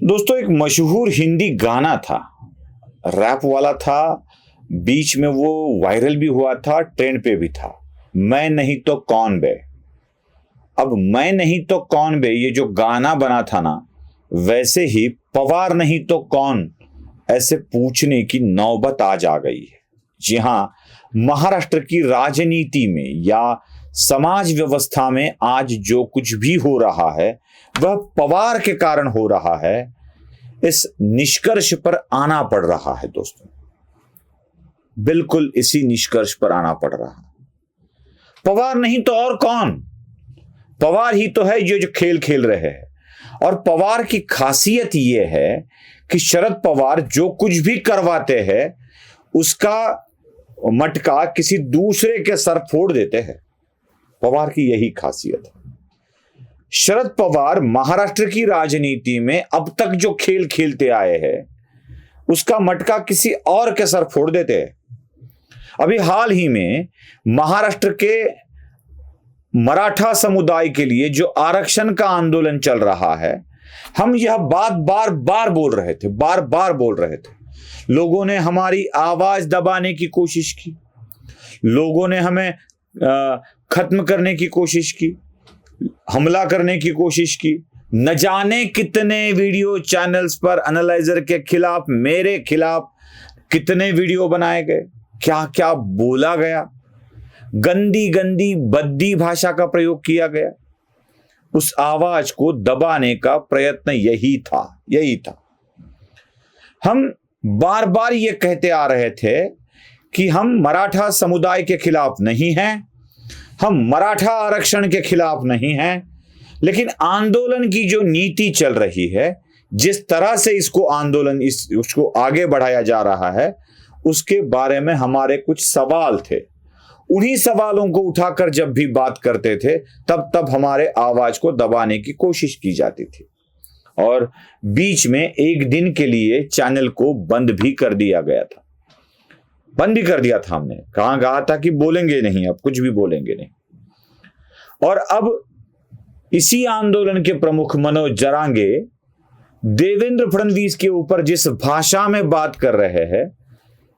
दोस्तों, एक मशहूर हिंदी गाना था, रैप वाला था। बीच में वो वायरल भी हुआ था, ट्रेंड पे भी था। मैं नहीं तो कौन बे। अब मैं नहीं तो कौन बे ये जो गाना बना था ना, वैसे ही पवार नहीं तो कौन ऐसे पूछने की नौबत आज आ गई है। जी हां, महाराष्ट्र की राजनीति में या समाज व्यवस्था में आज जो कुछ भी हो रहा है वह पवार के कारण हो रहा है। इस निष्कर्ष पर आना पड़ रहा है दोस्तों, बिल्कुल इसी निष्कर्ष पर आना पड़ रहा है। पवार नहीं तो और कौन? पवार ही तो है जो खेल खेल रहे हैं। और पवार की खासियत यह है कि शरद पवार जो कुछ भी करवाते हैं उसका मटका किसी दूसरे के सर फोड़ देते हैं। पवार की यही खासियत है। शरद पवार महाराष्ट्र की राजनीति में अब तक जो खेल खेलते आए हैं उसका मटका किसी और के सर फोड़ देते हैं। अभी हाल ही में महाराष्ट्र के मराठा समुदाय के लिए जो आरक्षण का आंदोलन चल रहा है, हम यह बात बार बार बोल रहे थे। लोगों ने हमारी आवाज दबाने की कोशिश की, लोगों ने हमें खत्म करने की कोशिश की, हमला करने की कोशिश की। न जाने कितने वीडियो चैनल्स पर एनालाइजर के खिलाफ, मेरे खिलाफ कितने वीडियो बनाए गए, क्या क्या बोला गया, गंदी गंदी बद्दी भाषा का प्रयोग किया गया। उस आवाज को दबाने का प्रयत्न यही था। हम बार बार ये कहते आ रहे थे कि हम मराठा समुदाय के खिलाफ नहीं हैं, हम मराठा आरक्षण के खिलाफ नहीं हैं, लेकिन आंदोलन की जो नीति चल रही है, जिस तरह से उसको आगे बढ़ाया जा रहा है, उसके बारे में हमारे कुछ सवाल थे। उन्हीं सवालों को उठाकर जब भी बात करते थे तब हमारे आवाज को दबाने की कोशिश की जाती थी। और बीच में एक दिन के लिए चैनल को बंद भी कर दिया था। हमने कहा था कि बोलेंगे नहीं, अब कुछ भी बोलेंगे नहीं। और अब इसी आंदोलन के प्रमुख मनोज जरांगे देवेंद्र फडणवीस के ऊपर जिस भाषा में बात कर रहे हैं,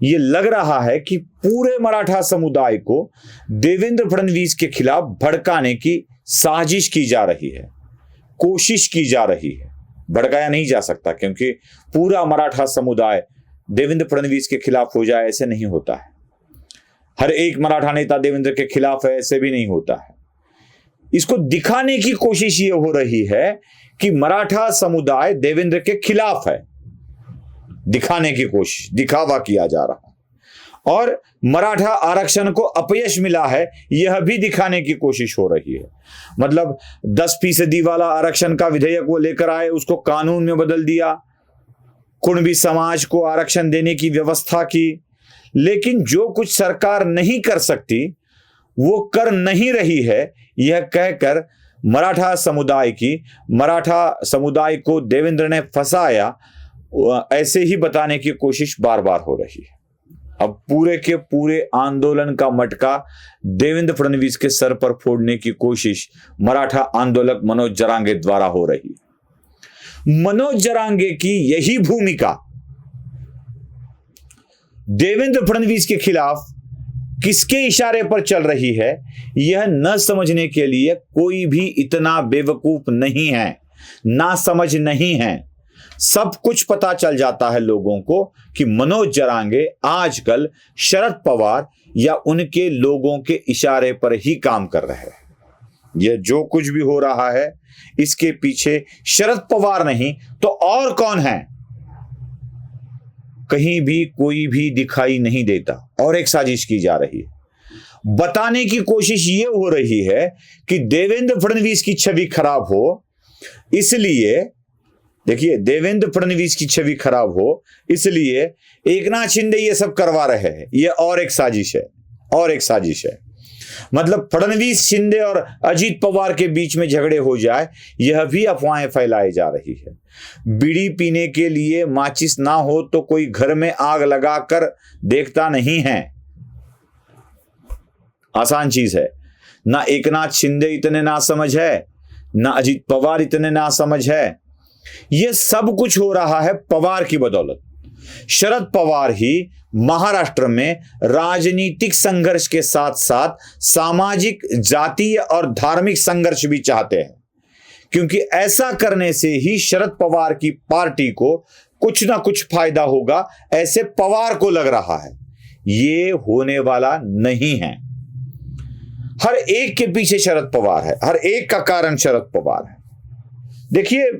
ये लग रहा है कि पूरे मराठा समुदाय को देवेंद्र फडणवीस के खिलाफ भड़काने की साजिश की जा रही है, कोशिश की जा रही है। भड़काया नहीं जा सकता, क्योंकि पूरा मराठा समुदाय देवेंद्र फडणवीस के खिलाफ हो जाए ऐसे नहीं होता है। हर एक मराठा नेता देवेंद्र के खिलाफ है ऐसे भी नहीं होता है। इसको दिखाने की कोशिश ये हो रही है कि मराठा समुदाय देवेंद्र के खिलाफ है, दिखाने की कोशिश, दिखावा किया जा रहा है। और मराठा आरक्षण को अपयश मिला है, यह भी दिखाने की कोशिश हो रही है। मतलब 10% वाला आरक्षण का विधेयक वो लेकर आए, उसको कानून में बदल दिया, कुणबी समाज को आरक्षण देने की व्यवस्था की। लेकिन जो कुछ सरकार नहीं कर सकती वो कर नहीं रही है, यह कहकर मराठा समुदाय को देवेंद्र ने फंसाया, ऐसे ही बताने की कोशिश बार बार हो रही है। अब पूरे के पूरे आंदोलन का मटका देवेंद्र फडणवीस के सर पर फोड़ने की कोशिश मराठा आंदोलक मनोज जरांगे द्वारा हो रही है। मनोज जरांगे की यही भूमिका देवेंद्र फडणवीस के खिलाफ किसके इशारे पर चल रही है, यह न समझने के लिए कोई भी इतना बेवकूफ नहीं है, ना समझ नहीं है। सब कुछ पता चल जाता है लोगों को कि मनोज जरांगे आजकल शरद पवार या उनके लोगों के इशारे पर ही काम कर रहे हैं। यह जो कुछ भी हो रहा है इसके पीछे शरद पवार नहीं तो और कौन है, कहीं भी कोई भी दिखाई नहीं देता। और एक साजिश की जा रही है। बताने की कोशिश ये हो रही है कि देवेंद्र फडणवीस की छवि खराब हो, इसलिए देखिए, देवेंद्र फडणवीस की छवि खराब हो इसलिए एकनाथ शिंदे ये सब करवा रहे हैं। ये और एक साजिश है। मतलब फडणवीस, शिंदे और अजीत पवार के बीच में झगड़े हो जाए, यह भी अफवाहें फैलाई जा रही है। बीड़ी पीने के लिए माचिस ना हो तो कोई घर में आग लगाकर देखता नहीं है, आसान चीज है। ना एकनाथ शिंदे इतने नासमझ है, ना अजीत पवार इतने नासमझ है। यह सब कुछ हो रहा है पवार की बदौलत। शरद पवार ही महाराष्ट्र में राजनीतिक संघर्ष के साथ साथ सामाजिक, जातीय और धार्मिक संघर्ष भी चाहते हैं, क्योंकि ऐसा करने से ही शरद पवार की पार्टी को कुछ ना कुछ फायदा होगा, ऐसे पवार को लग रहा है। ये होने वाला नहीं है। हर एक के पीछे शरद पवार है, हर एक का कारण शरद पवार है। देखिए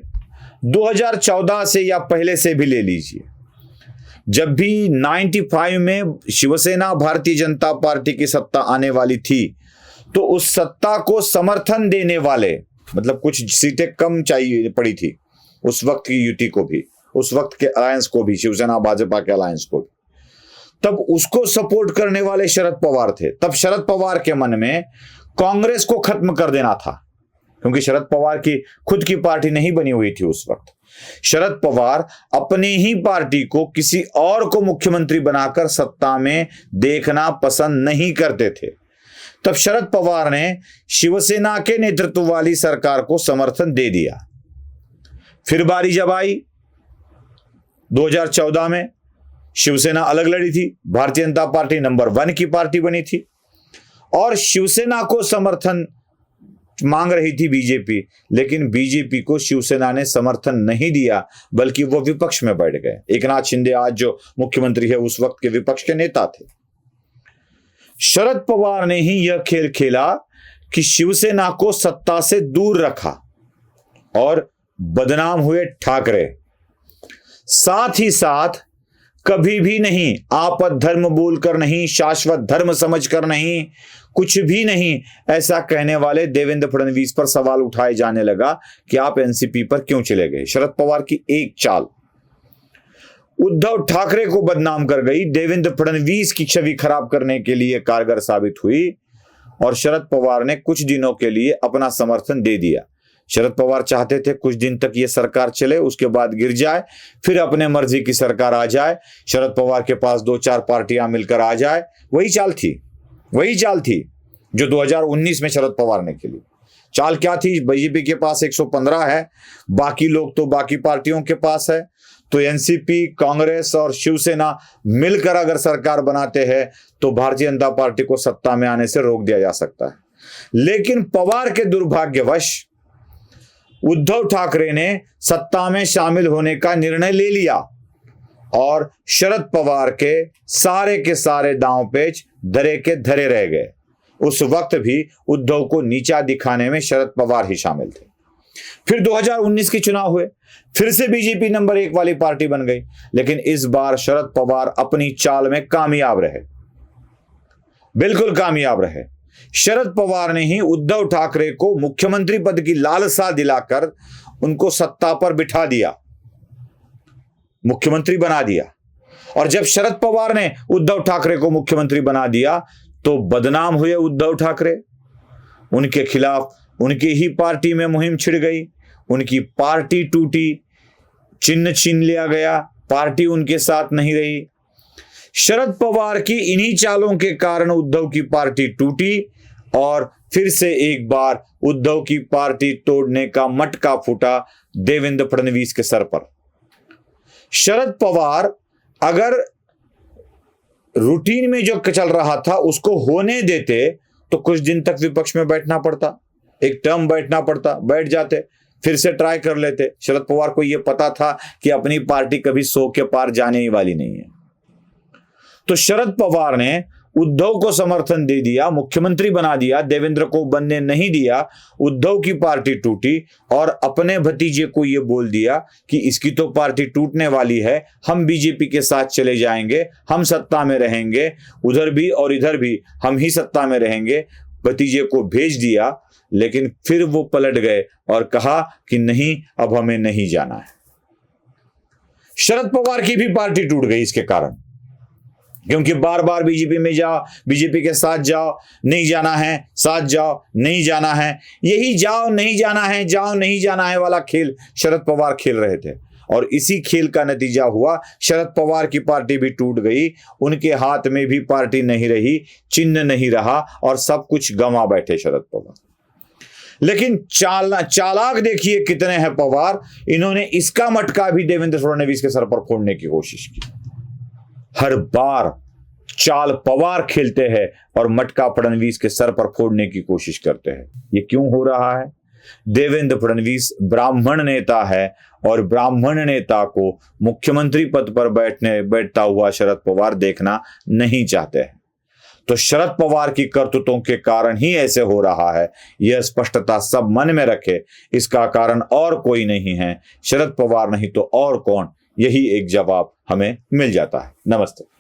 2014 से या पहले से भी ले लीजिए, जब भी 95 में शिवसेना भारतीय जनता पार्टी की सत्ता आने वाली थी, तो उस सत्ता को समर्थन देने वाले, मतलब कुछ सीटें कम चाहिए पड़ी थी उस वक्त की युति को भी, उस वक्त के अलायंस को भी, शिवसेना भाजपा के अलायंस को भी, तब उसको सपोर्ट करने वाले शरद पवार थे। तब शरद पवार के मन में कांग्रेस को खत्म कर देना था, क्योंकि शरद पवार की खुद की पार्टी नहीं बनी हुई थी उस वक्त। शरद पवार अपनी ही पार्टी को किसी और को मुख्यमंत्री बनाकर सत्ता में देखना पसंद नहीं करते थे। तब शरद पवार ने शिवसेना के नेतृत्व वाली सरकार को समर्थन दे दिया। फिर बारी जब आई 2014 में, शिवसेना अलग लड़ी थी, भारतीय जनता पार्टी नंबर 1 की पार्टी बनी थी और शिवसेना को समर्थन मांग रही थी बीजेपी, लेकिन बीजेपी को शिवसेना ने समर्थन नहीं दिया, बल्कि वो विपक्ष में बैठ गए। एकनाथ शिंदे आज जो मुख्यमंत्री है उस वक्त के विपक्ष के नेता थे। शरद पवार ने ही यह खेल खेला कि शिवसेना को सत्ता से दूर रखा और बदनाम हुए ठाकरे। साथ ही साथ कभी भी नहीं आपद धर्म बोलकर नहीं, शाश्वत धर्म समझकर नहीं, कुछ भी नहीं ऐसा कहने वाले देवेंद्र फडणवीस पर सवाल उठाए जाने लगा कि आप एनसीपी पर क्यों चले गए। शरद पवार की एक चाल उद्धव ठाकरे को बदनाम कर गई, देवेंद्र फडणवीस की छवि खराब करने के लिए कारगर साबित हुई और शरद पवार ने कुछ दिनों के लिए अपना समर्थन दे दिया। शरद पवार चाहते थे कुछ दिन तक ये सरकार चले, उसके बाद गिर जाए, फिर अपने मर्जी की सरकार आ जाए, शरद पवार के पास 2-4 पार्टियां मिलकर आ जाए। वही चाल थी जो 2019 में शरद पवार ने खेली। चाल क्या थी? बीजेपी के पास 115 है, बाकी लोग तो बाकी पार्टियों के पास है, तो एनसीपी, कांग्रेस और शिवसेना मिलकर अगर सरकार बनाते हैं तो भारतीय जनता पार्टी को सत्ता में आने से रोक दिया जा सकता है। लेकिन पवार के दुर्भाग्यवश उद्धव ठाकरे ने सत्ता में शामिल होने का निर्णय ले लिया और शरद पवार के सारे दांव पेच धरे के धरे रह गए। उस वक्त भी उद्धव को नीचा दिखाने में शरद पवार ही शामिल थे। फिर 2019 के चुनाव हुए, फिर से बीजेपी नंबर 1 वाली पार्टी बन गई, लेकिन इस बार शरद पवार अपनी चाल में कामयाब रहे, बिल्कुल कामयाब रहे। शरद पवार ने ही उद्धव ठाकरे को मुख्यमंत्री पद की लालसा दिलाकर उनको सत्ता पर बिठा दिया, मुख्यमंत्री बना दिया। और जब शरद पवार ने उद्धव ठाकरे को मुख्यमंत्री बना दिया तो बदनाम हुए उद्धव ठाकरे। उनके खिलाफ उनकी ही पार्टी में मुहिम छिड़ गई, उनकी पार्टी टूटी, चिन्ह छीन लिया गया, पार्टी उनके साथ नहीं रही। शरद पवार की इन्हीं चालों के कारण उद्धव की पार्टी टूटी और फिर से एक बार उद्धव की पार्टी तोड़ने का मटका फूटा देवेंद्र फडणवीस के सर पर। शरद पवार अगर रूटीन में जो चल रहा था उसको होने देते तो कुछ दिन तक विपक्ष में बैठना पड़ता, एक टर्म बैठना पड़ता, बैठ जाते, फिर से ट्राई कर लेते। शरद पवार को यह पता था कि अपनी पार्टी कभी 100 के पार जाने ही वाली नहीं है। तो शरद पवार ने उद्धव को समर्थन दे दिया, मुख्यमंत्री बना दिया, देवेंद्र को बनने नहीं दिया। उद्धव की पार्टी टूटी और अपने भतीजे को यह बोल दिया कि इसकी तो पार्टी टूटने वाली है, हम बीजेपी के साथ चले जाएंगे, हम सत्ता में रहेंगे, उधर भी और इधर भी हम ही सत्ता में रहेंगे। भतीजे को भेज दिया, लेकिन फिर वो पलट गए और कहा कि नहीं, अब हमें नहीं जाना है। शरद पवार की भी पार्टी टूट गई इसके कारण, क्योंकि बार बार बीजेपी में जाओ, बीजेपी के साथ जाओ, नहीं जाना है, साथ जाओ, नहीं जाना है, यही जाओ नहीं जाना है, जाओ नहीं जाना है वाला खेल शरद पवार खेल रहे थे। और इसी खेल का नतीजा हुआ, शरद पवार की पार्टी भी टूट गई, उनके हाथ में भी पार्टी नहीं रही, चिन्ह नहीं रहा और सब कुछ गंवा बैठे शरद पवार। लेकिन चालाक देखिए कितने हैं पवार, इन्होंने इसका मटका भी देवेंद्र फडणवीस के सर पर फोड़ने की कोशिश की। हर बार चाल पवार खेलते हैं और मटका फडणवीस के सर पर फोड़ने की कोशिश करते हैं। ये क्यों हो रहा है? देवेंद्र फडणवीस ब्राह्मण नेता है और ब्राह्मण नेता को मुख्यमंत्री पद पर बैठता हुआ शरद पवार देखना नहीं चाहते हैं। तो शरद पवार की करतूतों के कारण ही ऐसे हो रहा है, यह स्पष्टता सब मन में रखे। इसका कारण और कोई नहीं है, शरद पवार नहीं तो और कौन, यही एक जवाब हमें मिल जाता है। नमस्ते।